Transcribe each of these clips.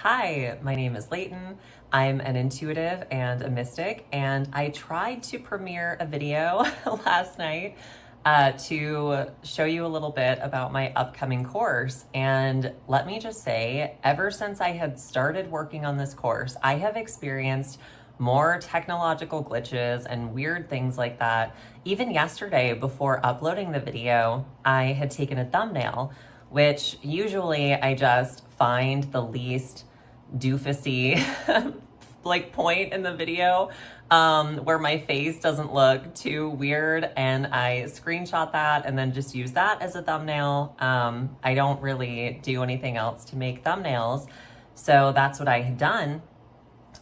Hi, my name is Layton. I'm an intuitive and a mystic, and I tried to premiere a video last night to show you a little bit about my upcoming course. And let me just say, ever since I had started working on this course, I have experienced more technological glitches and weird things like that. Even yesterday, before uploading the video, I had taken a thumbnail, which usually I just find the least doofusy like point in the video where my face doesn't look too weird, and I screenshot that and then just use that as a thumbnail. I don't really do anything else to make thumbnails, so that's what I had done.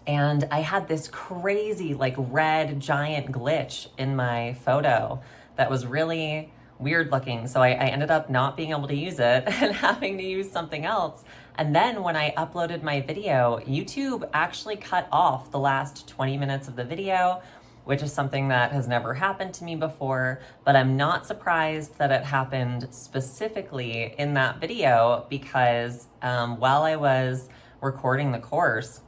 And I had this crazy like red giant glitch in my photo that was really weird looking. So I ended up not being able to use it and having to use something else. And then when I uploaded my video, YouTube actually cut off the last 20 minutes of the video, which is something that has never happened to me before. But I'm not surprised that it happened specifically in that video because while I was recording the course,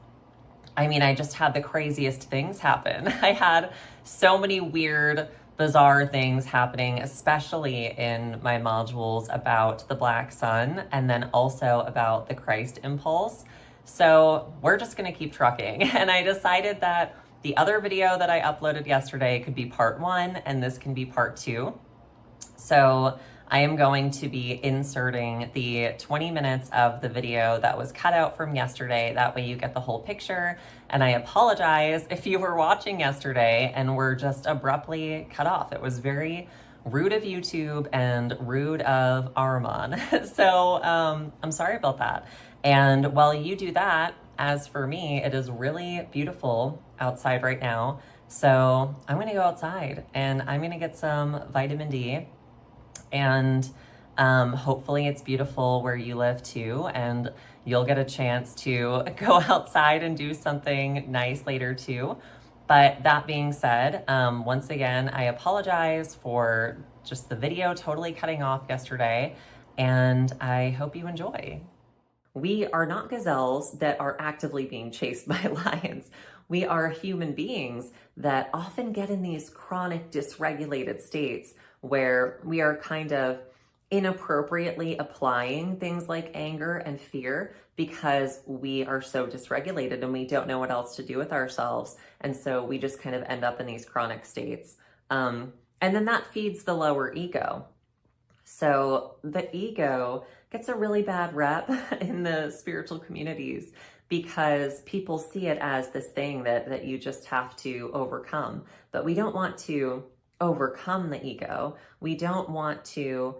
I just had the craziest things happen. I had so many weird, bizarre things happening, especially in my modules about the Black Sun and then also about the Christ impulse. So we're just gonna keep trucking. And I decided that the other video that I uploaded yesterday could be part 1 and this can be part 2. So I am going to be inserting the 20 minutes of the video that was cut out from yesterday. That way you get the whole picture. And I apologize if you were watching yesterday and were just abruptly cut off. It was very rude of YouTube and rude of Arman. So I'm sorry about that. And while you do that, as for me, it is really beautiful outside right now. So I'm gonna go outside and I'm gonna get some vitamin D, and hopefully it's beautiful where you live too, and you'll get a chance to go outside and do something nice later too. But that being said, once again, I apologize for just the video totally cutting off yesterday, and I hope you enjoy. We are not gazelles that are actively being chased by lions. We are human beings that often get in these chronic dysregulated states where we are kind of inappropriately applying things like anger and fear because we are so dysregulated and we don't know what else to do with ourselves. And so we just kind of end up in these chronic states. And then that feeds the lower ego. So the ego gets a really bad rep in the spiritual communities because people see it as this thing that you just have to overcome. But we don't want to overcome the ego. We don't want to,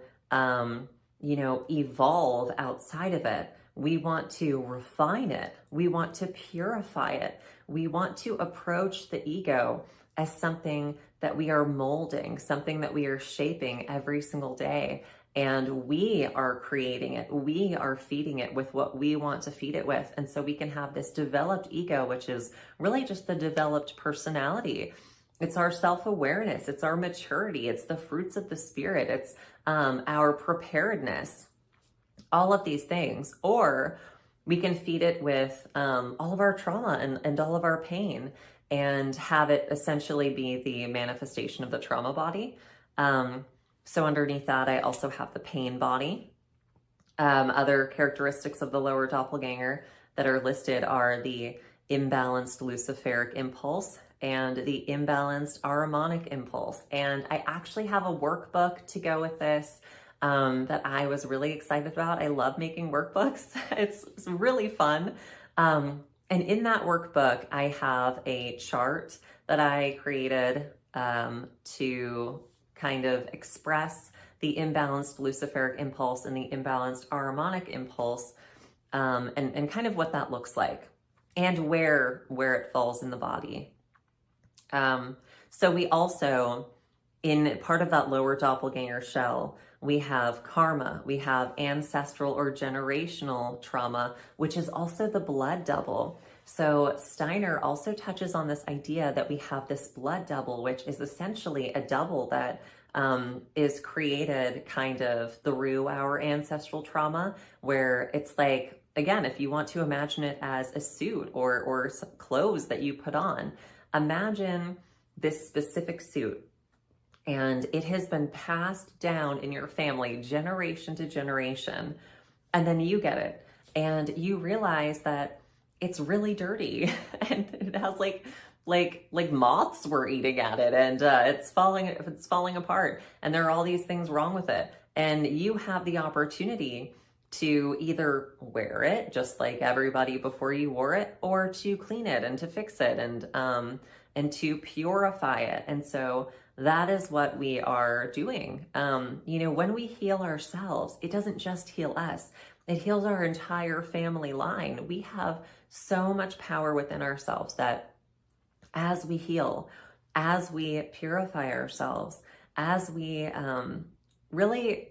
evolve outside of it. We want to refine it. We want to purify it. We want to approach the ego as something that we are molding, something that we are shaping every single day. And we are creating it. We are feeding it with what we want to feed it with. And so we can have this developed ego, which is really just the developed personality. It's our self-awareness. It's our maturity. It's the fruits of the spirit. It's our preparedness, all of these things. Or we can feed it with all of our trauma and all of our pain and have it essentially be the manifestation of the trauma body. So underneath that, I also have the pain body. Other characteristics of the lower doppelganger that are listed are the imbalanced luciferic impulse and the imbalanced Ahrimanic impulse. And I actually have a workbook to go with this that I was really excited about. I love making workbooks. It's really fun. And in that workbook, I have a chart that I created to kind of express the imbalanced luciferic impulse and the imbalanced Ahrimanic impulse, and kind of what that looks like and where it falls in the body. So we also, in part of that lower doppelganger shell, we have karma, we have ancestral or generational trauma, which is also the blood double. So Steiner also touches on this idea that we have this blood double, which is essentially a double that is created kind of through our ancestral trauma, where it's like again, if you want to imagine it as a suit or some clothes that you put on, imagine this specific suit, and it has been passed down in your family generation to generation, and then you get it and you realize that it's really dirty and it has like moths were eating at it, and it's falling apart, and there are all these things wrong with it, and you have the opportunity to either wear it just like everybody before you wore it, or to clean it and to fix it and to purify it. And so that is what we are doing. When we heal ourselves, it doesn't just heal us, it heals our entire family line. We have so much power within ourselves that as we heal, as we purify ourselves, as we really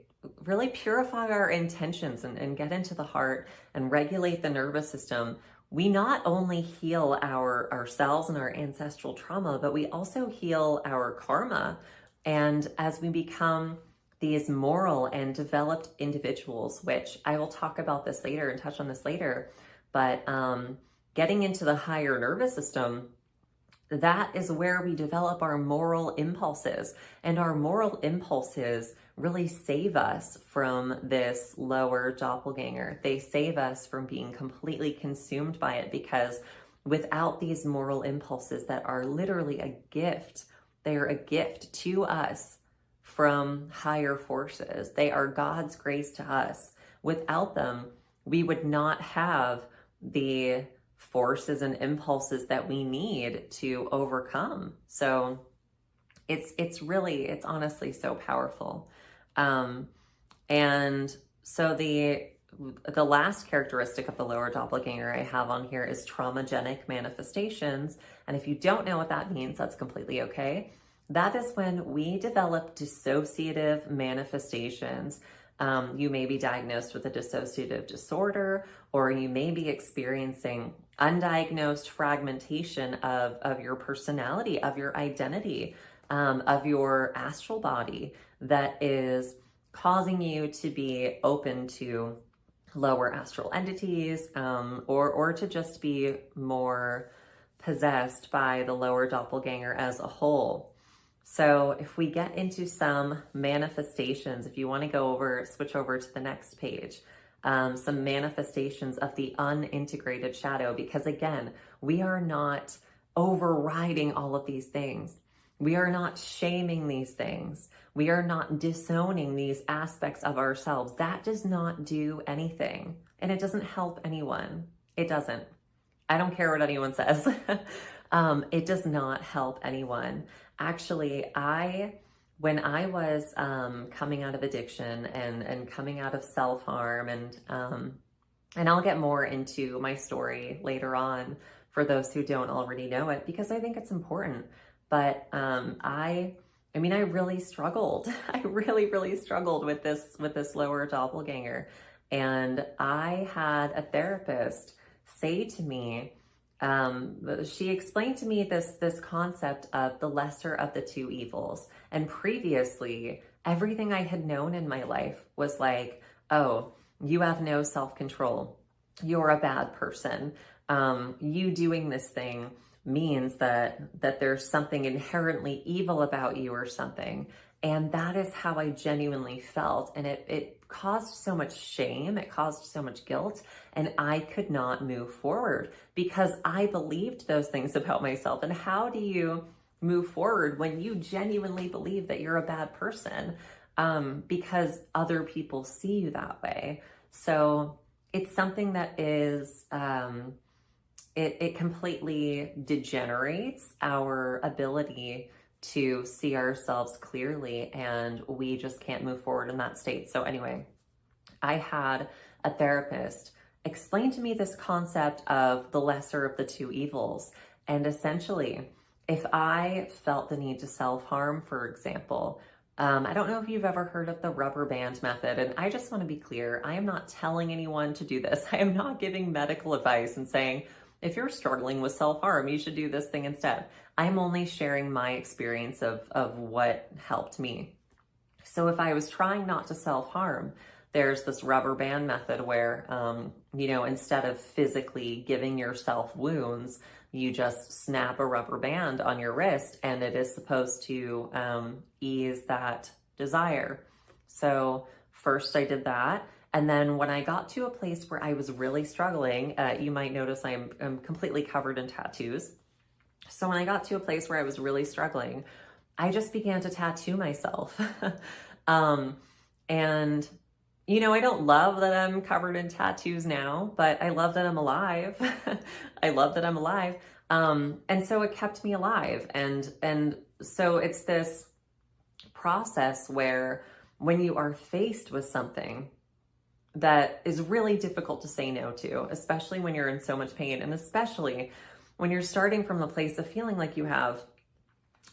purify our intentions and get into the heart and regulate the nervous system, we not only heal ourselves and our ancestral trauma, but we also heal our karma. And as we become these moral and developed individuals, which I will talk about this later and touch on this later, but getting into the higher nervous system, that is where we develop our moral impulses, and our moral impulses really save us from this lower doppelganger. They save us from being completely consumed by it, because without these moral impulses that are literally a gift, they are a gift to us from higher forces. They are God's grace to us. Without them, we would not have the forces and impulses that we need to overcome. So it's honestly so powerful. And so the last characteristic of the lower doppelganger I have on here is traumagenic manifestations. And if you don't know what that means, that's completely okay. That is when we develop dissociative manifestations. You may be diagnosed with a dissociative disorder, or you may be experiencing undiagnosed fragmentation of your personality, of your identity, of your astral body, that is causing you to be open to lower astral entities, or to just be more possessed by the lower doppelganger as a whole. So if we get into some manifestations, if you want to switch over to the next page, some manifestations of the unintegrated shadow, because again, we are not overriding all of these things. We are not shaming these things. We are not disowning these aspects of ourselves. That does not do anything, and it doesn't help anyone. It doesn't. I don't care what anyone says. It does not help anyone. Actually, when I was coming out of addiction and coming out of self-harm, and I'll get more into my story later on for those who don't already know it, because I think it's important. But I really struggled. I really struggled with this lower doppelganger. And I had a therapist say to me, she explained to me this concept of the lesser of the two evils. And previously, everything I had known in my life was like, oh, you have no self-control. You're a bad person. You doing this thing means that there's something inherently evil about you or something. And that is how I genuinely felt. And it caused so much shame. It caused so much guilt. And I could not move forward because I believed those things about myself. And how do you move forward when you genuinely believe that you're a bad person? Because other people see you that way. So it's something that is, it completely degenerates our ability to see ourselves clearly, and we just can't move forward in that state. So anyway, I had a therapist explain to me this concept of the lesser of the two evils. And essentially, if I felt the need to self-harm, for example, I don't know if you've ever heard of the rubber band method, and I just want to be clear, I am not telling anyone to do this. I am not giving medical advice and saying, if you're struggling with self-harm, you should do this thing instead. I'm only sharing my experience of what helped me. So if I was trying not to self-harm, there's this rubber band method where, instead of physically giving yourself wounds, you just snap a rubber band on your wrist, and it is supposed to ease that desire. So first I did that. And then when I got to a place where I was really struggling, you might notice I'm completely covered in tattoos. So when I got to a place where I was really struggling, I just began to tattoo myself. And, I don't love that I'm covered in tattoos now, but I love that I'm alive. I love that I'm alive. And so it kept me alive. And so it's this process where when you are faced with something that is really difficult to say no to, especially when you're in so much pain, and especially when you're starting from a place of feeling like you have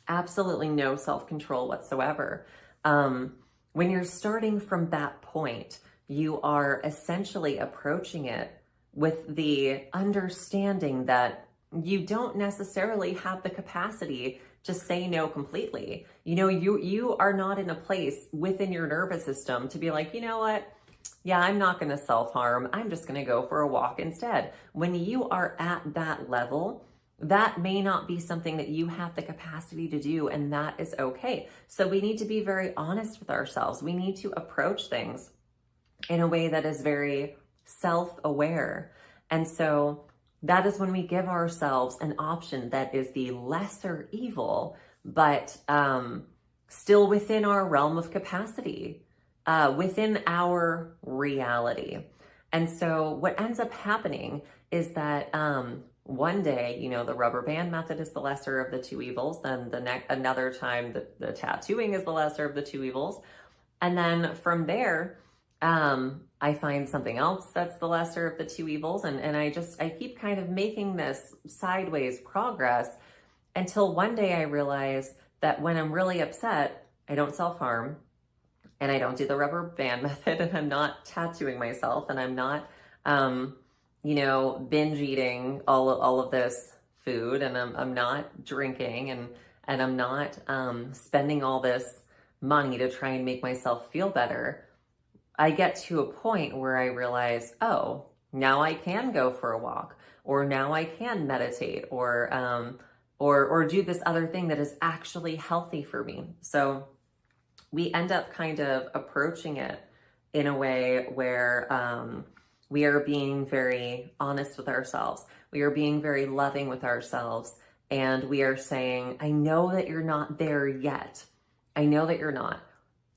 absolutely no self-control whatsoever. When you're starting from that point, you are essentially approaching it with the understanding that you don't necessarily have the capacity to say no completely. You are not in a place within your nervous system to be like, you know what? Yeah, I'm not going to self-harm. I'm just going to go for a walk instead. When you are at that level, that may not be something that you have the capacity to do, and that is okay. So we need to be very honest with ourselves. We need to approach things in a way that is very self-aware. And so that is when we give ourselves an option that is the lesser evil, but still within our realm of capacity, within our reality. And so what ends up happening is that one day, the rubber band method is the lesser of the two evils. Then another time, the tattooing is the lesser of the two evils. And then from there, I find something else that's the lesser of the two evils. And I keep kind of making this sideways progress until one day I realize that when I'm really upset, I don't self-harm, and I don't do the rubber band method, and I'm not tattooing myself, and I'm not, binge eating all of this food, and I'm not drinking, and I'm not spending all this money to try and make myself feel better. I get to a point where I realize, oh, now I can go for a walk, or now I can meditate, or do this other thing that is actually healthy for me. So we end up kind of approaching it in a way where we are being very honest with ourselves. We are being very loving with ourselves. And we are saying, I know that you're not there yet. I know that you're not.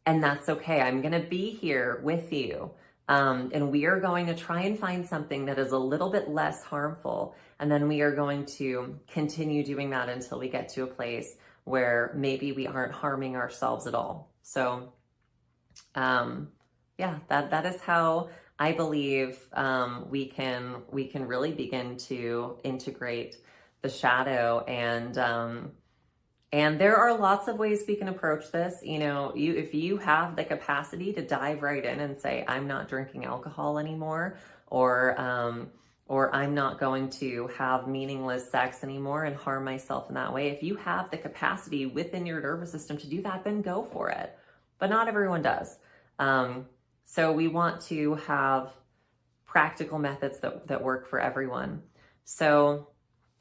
And that's okay. I'm going to be here with you. And we are going to try and find something that is a little bit less harmful. And then we are going to continue doing that until we get to a place where maybe we aren't harming ourselves at all. So, that is how I believe we can really begin to integrate the shadow, and there are lots of ways we can approach this. If you have the capacity to dive right in and say, I'm not drinking alcohol anymore, or I'm not going to have meaningless sex anymore and harm myself in that way. If you have the capacity within your nervous system to do that, then go for it. But not everyone does. So we want to have practical methods that work for everyone. So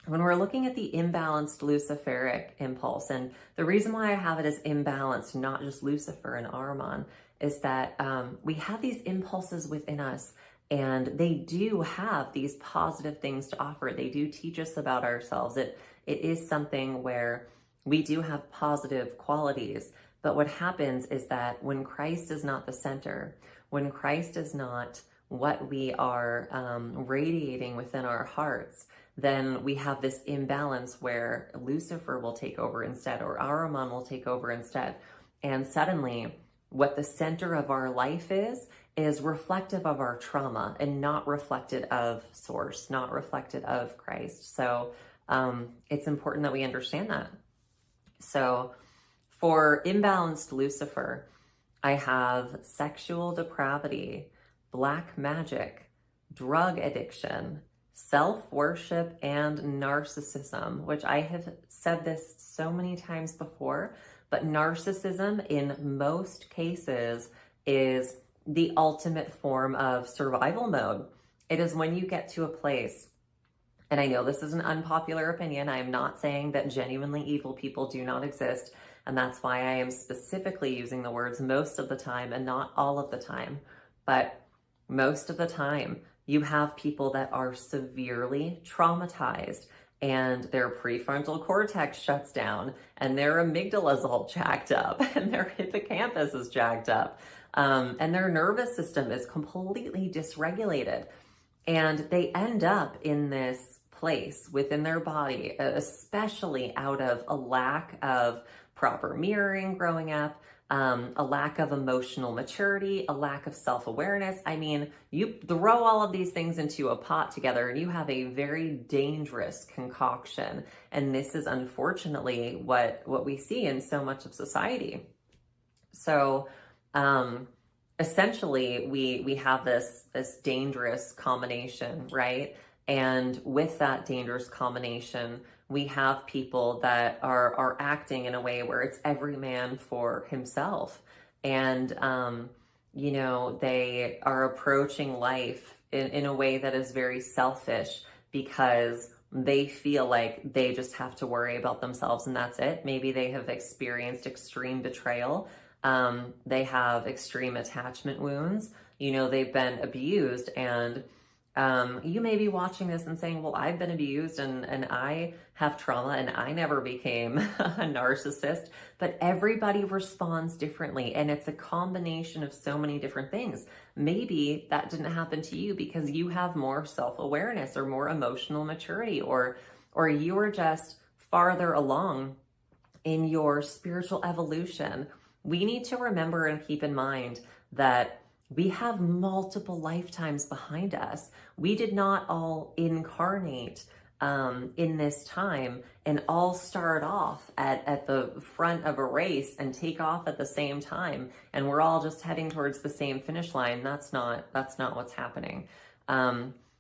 when we're looking at the imbalanced Luciferic impulse, and the reason why I have it as imbalanced, not just Lucifer and Ahriman, is that we have these impulses within us, and they do have these positive things to offer. They do teach us about ourselves. It is something where we do have positive qualities. But what happens is that when Christ is not the center, when Christ is not what we are radiating within our hearts, then we have this imbalance where Lucifer will take over instead, or Ahriman will take over instead. And suddenly, what the center of our life is reflective of our trauma and not reflected of Source, not reflected of Christ. So it's important that we understand that. So for imbalanced Lucifer, I have sexual depravity, black magic, drug addiction, self-worship, and narcissism, which I have said this so many times before, but narcissism in most cases is the ultimate form of survival mode. It is when you get to a place, and I know this is an unpopular opinion. I am not saying that genuinely evil people do not exist. And that's why I am specifically using the words most of the time and not all of the time. But most of the time, you have people that are severely traumatized and their prefrontal cortex shuts down and their amygdala is all jacked up and their hippocampus is jacked up, and their nervous system is completely dysregulated. And they end up in this place within their body, especially out of a lack of proper mirroring growing up, a lack of emotional maturity, a lack of self-awareness. I mean, you throw all of these things into a pot together and you have a very dangerous concoction. And this is unfortunately what we see in so much of society. So essentially we have this dangerous combination, right? And with that dangerous combination, we have people that are acting in a way where it's every man for himself. And, you know, they are approaching life in a way that is very selfish because they feel like they just have to worry about themselves and that's it. Maybe they have experienced extreme betrayal. They have extreme attachment wounds. You know, they've been abused, and you may be watching this and saying, well, I've been abused and I have trauma and I never became a narcissist, but everybody responds differently. And it's a combination of so many different things. Maybe that didn't happen to you because you have more self-awareness or more emotional maturity, or you are just farther along in your spiritual evolution. We need to remember and keep in mind that we have multiple lifetimes behind us. We did not all incarnate in this time and all start off at the front of a race and take off at the same time. And we're all just heading towards the same finish line. That's not what's happening.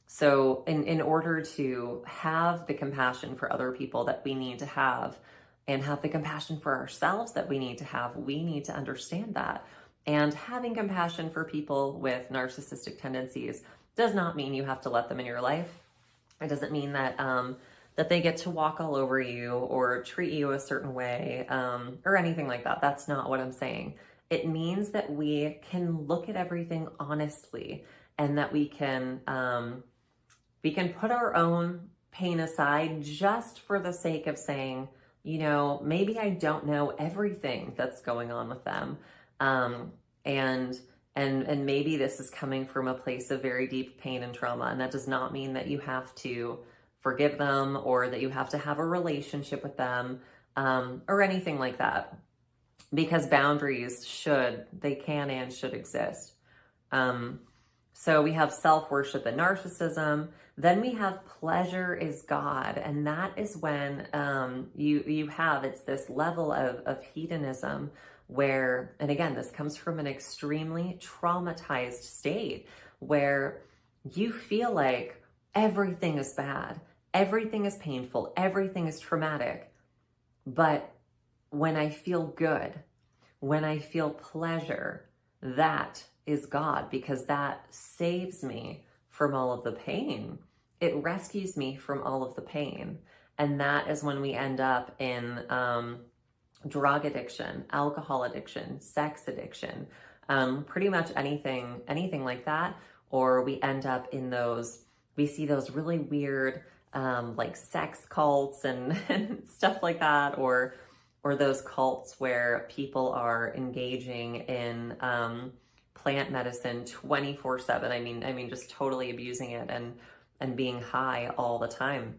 So in order to have the compassion for other people that we need to have, and have the compassion for ourselves that we need to understand that. And having compassion for people with narcissistic tendencies does not mean you have to let them in your life. It doesn't mean that that they get to walk all over you or treat you a certain way, or anything like that. That's not what I'm saying. It means that we can look at everything honestly, and that we can put our own pain aside just for the sake of saying, you know, maybe I don't know everything that's going on with them. And maybe this is coming from a place of very deep pain and trauma. And that does not mean that you have to forgive them or that you have to have a relationship with them, or anything like that, because boundaries can and should exist. So we have self-worship and narcissism. Then we have pleasure is God. And that is when it's this level of hedonism where, and again, this comes from an extremely traumatized state where you feel like everything is bad, everything is painful, everything is traumatic. But when I feel good, when I feel pleasure, that is God, because that saves me from all of the pain. It rescues me from all of the pain. And that is when we end up in drug addiction, alcohol addiction, sex addiction, pretty much anything like that. Or we end up in we see those really weird like sex cults and stuff like that, or those cults where people are engaging in plant medicine 24/7. I mean, just totally abusing it and being high all the time,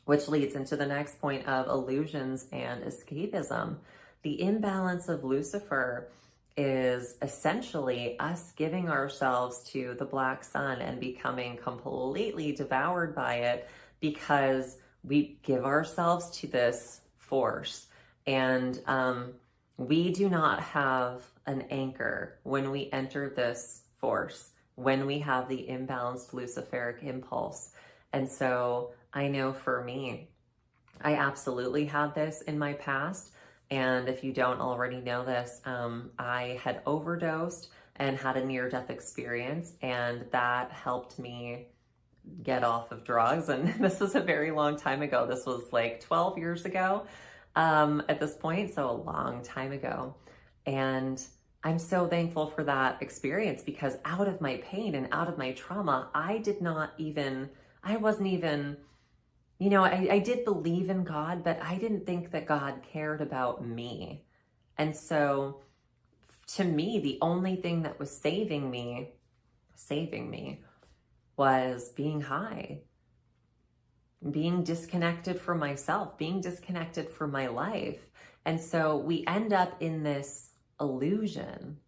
which leads into the next point of illusions and escapism. The imbalance of Lucifer is essentially us giving ourselves to the black sun and becoming completely devoured by it because we give ourselves to this force. And we do not have an anchor when we enter this force, when we have the imbalanced Luciferic impulse. And so I know for me, I absolutely had this in my past. And if you don't already know this, I had overdosed and had a near-death experience, and that helped me get off of drugs. And this was a very long time ago. This was like 12 years ago at this point, so a long time ago. And I'm so thankful for that experience, because out of my pain and out of my trauma, I wasn't even, I did believe in God, but I didn't think that God cared about me. And so to me, the only thing that was saving me was being high, being disconnected from myself, being disconnected from my life. And so we end up in this illusion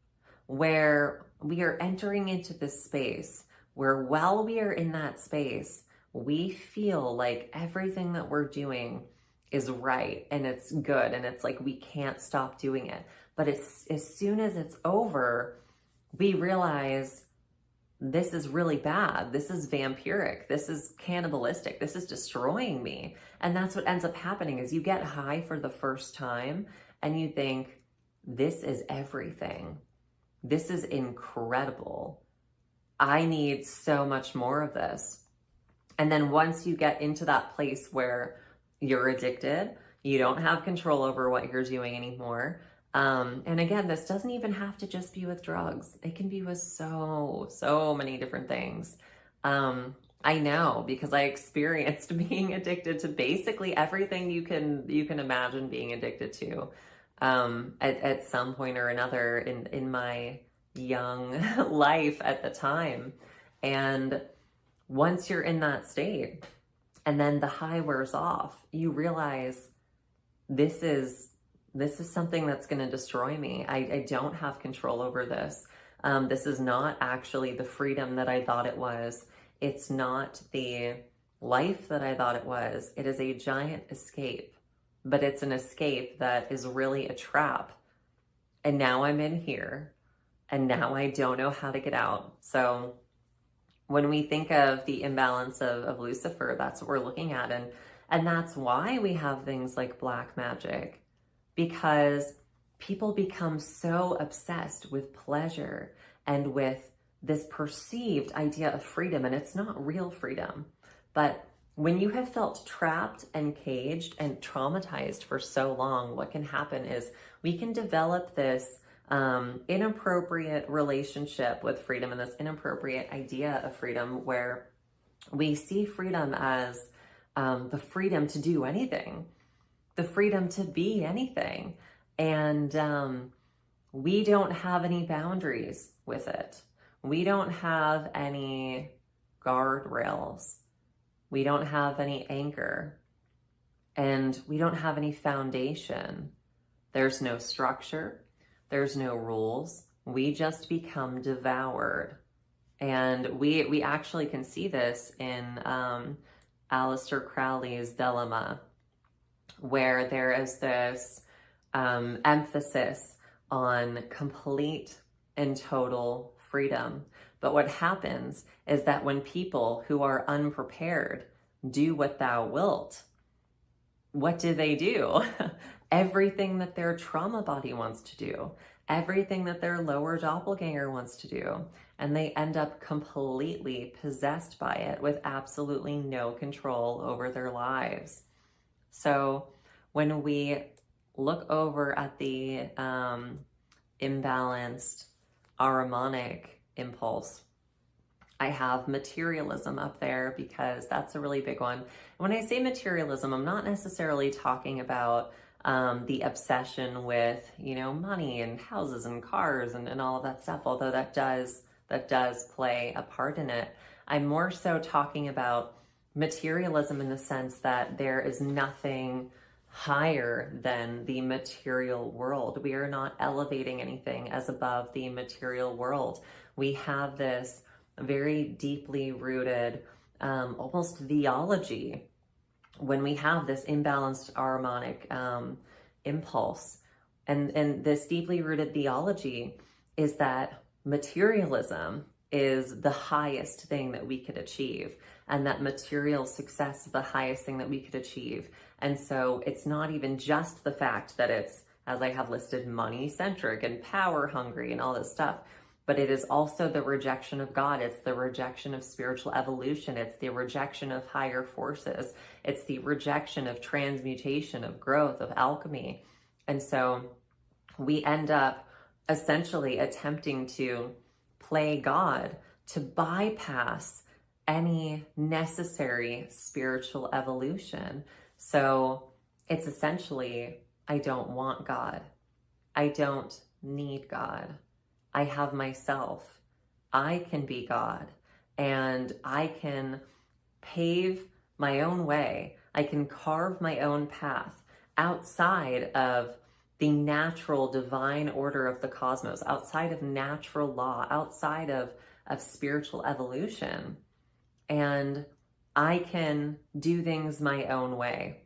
where we are entering into this space where, while we are in that space, we feel like everything that we're doing is right and it's good, and it's like we can't stop doing it. But as soon as it's over, we realize this is really bad. This is vampiric. This is cannibalistic. This is destroying me. And that's what ends up happening, is you get high for the first time and you think, this is everything. This is incredible. I need so much more of this. And then once you get into that place where you're addicted, you don't have control over what you're doing anymore. And again, this doesn't even have to just be with drugs. It can be with so many different things. I know, because I experienced being addicted to basically everything you can imagine being addicted to at some point or another in my young life at the time. And once you're in that state and then the high wears off, you realize this is something that's going to destroy me. I don't have control over this. This is not actually the freedom that I thought it was. It's not the life that I thought it was. It is a giant escape, but it's an escape that is really a trap. And now I'm in here, and now I don't know how to get out. So when we think of the imbalance of Lucifer, that's what we're looking at. And that's why we have things like black magic, because people become so obsessed with pleasure and with this perceived idea of freedom, and it's not real freedom. But when you have felt trapped and caged and traumatized for so long, what can happen is we can develop this inappropriate relationship with freedom and this inappropriate idea of freedom, where we see freedom as the freedom to do anything, the freedom to be anything. And we don't have any boundaries with it. We don't have any guardrails. We don't have any anchor. And we don't have any foundation. There's no structure. There's no rules. We just become devoured. And we actually can see this in Aleister Crowley's Dilemma, where there is this emphasis on complete and total freedom. But what happens is that when people who are unprepared do what thou wilt, what do? Everything that their trauma body wants to do, everything that their lower doppelganger wants to do. And they end up completely possessed by it with absolutely no control over their lives. So when we look over at the imbalanced Ahrimanic impulse, I have materialism up there because that's a really big one. And when I say materialism, I'm not necessarily talking about the obsession with, money and houses and cars and all of that stuff, although that does play a part in it. I'm more so talking about materialism in the sense that there is nothing higher than the material world. We are not elevating anything as above the material world. We have this very deeply rooted, almost theology, when we have this imbalanced Ahrimanic impulse. And this deeply rooted theology is that materialism is the highest thing that we could achieve, and that material success is the highest thing that we could achieve. And so it's not even just the fact that it's, as I have listed, money-centric and power-hungry and all this stuff. but it is also the rejection of God. It's the rejection of spiritual evolution. It's the rejection of higher forces. It's the rejection of transmutation, of growth, of alchemy. And so we end up essentially attempting to play God, to bypass any necessary spiritual evolution. So it's essentially, I don't want God. I don't need God. I have myself. I can be God, and I can pave my own way. I can carve my own path outside of the natural divine order of the cosmos, outside of natural law, outside of spiritual evolution. And I can do things my own way.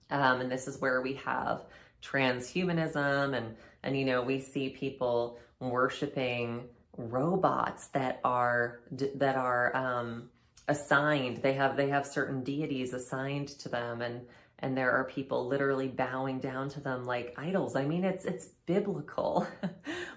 And this is where we have transhumanism, and you know, we see people worshiping robots that are assigned. They have certain deities assigned to them, and there are people literally bowing down to them like idols. I mean, it's biblical.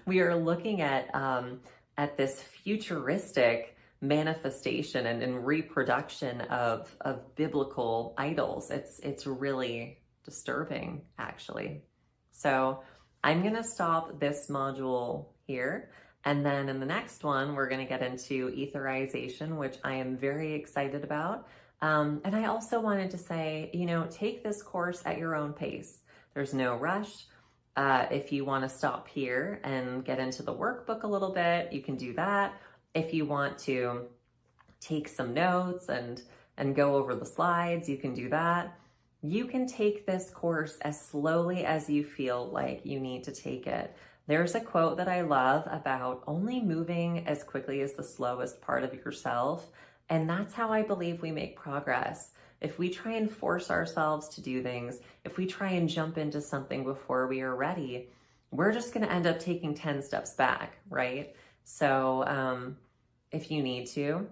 We are looking at this futuristic manifestation and reproduction of biblical idols. It's really disturbing, actually. So I'm gonna stop this module here, and then in the next one we're gonna get into etherization, which I am very excited about. And I also wanted to say, you know, take this course at your own pace. There's no rush. If you want to stop here and get into the workbook a little bit, you can do that. If you want to take some notes and go over the slides, you can do that. You can take this course as slowly as you feel like you need to take it. There's a quote that I love about only moving as quickly as the slowest part of yourself. And that's how I believe we make progress. If we try and force ourselves to do things, if we try and jump into something before we are ready, we're just going to end up taking 10 steps back, right? So if you need to,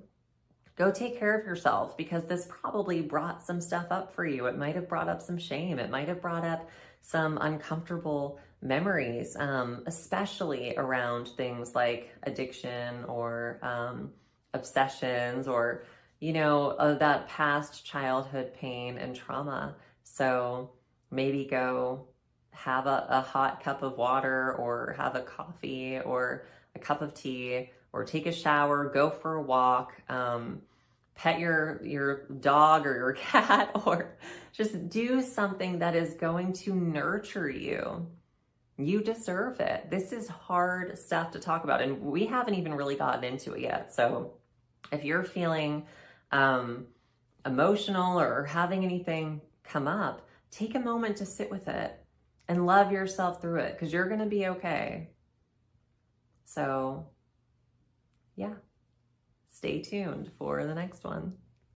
go take care of yourself, because this probably brought some stuff up for you. It might have brought up some shame. It might have brought up some uncomfortable memories, especially around things like addiction or obsessions, or, you know, that past childhood pain and trauma. So maybe go have a hot cup of water, or have a coffee or a cup of tea, or take a shower, go for a walk, pet your dog or your cat, or just do something that is going to nurture you. You deserve it. This is hard stuff to talk about, and we haven't even really gotten into it yet. So if you're feeling emotional or having anything come up, take a moment to sit with it and love yourself through it, because you're going to be okay. So yeah, stay tuned for the next one.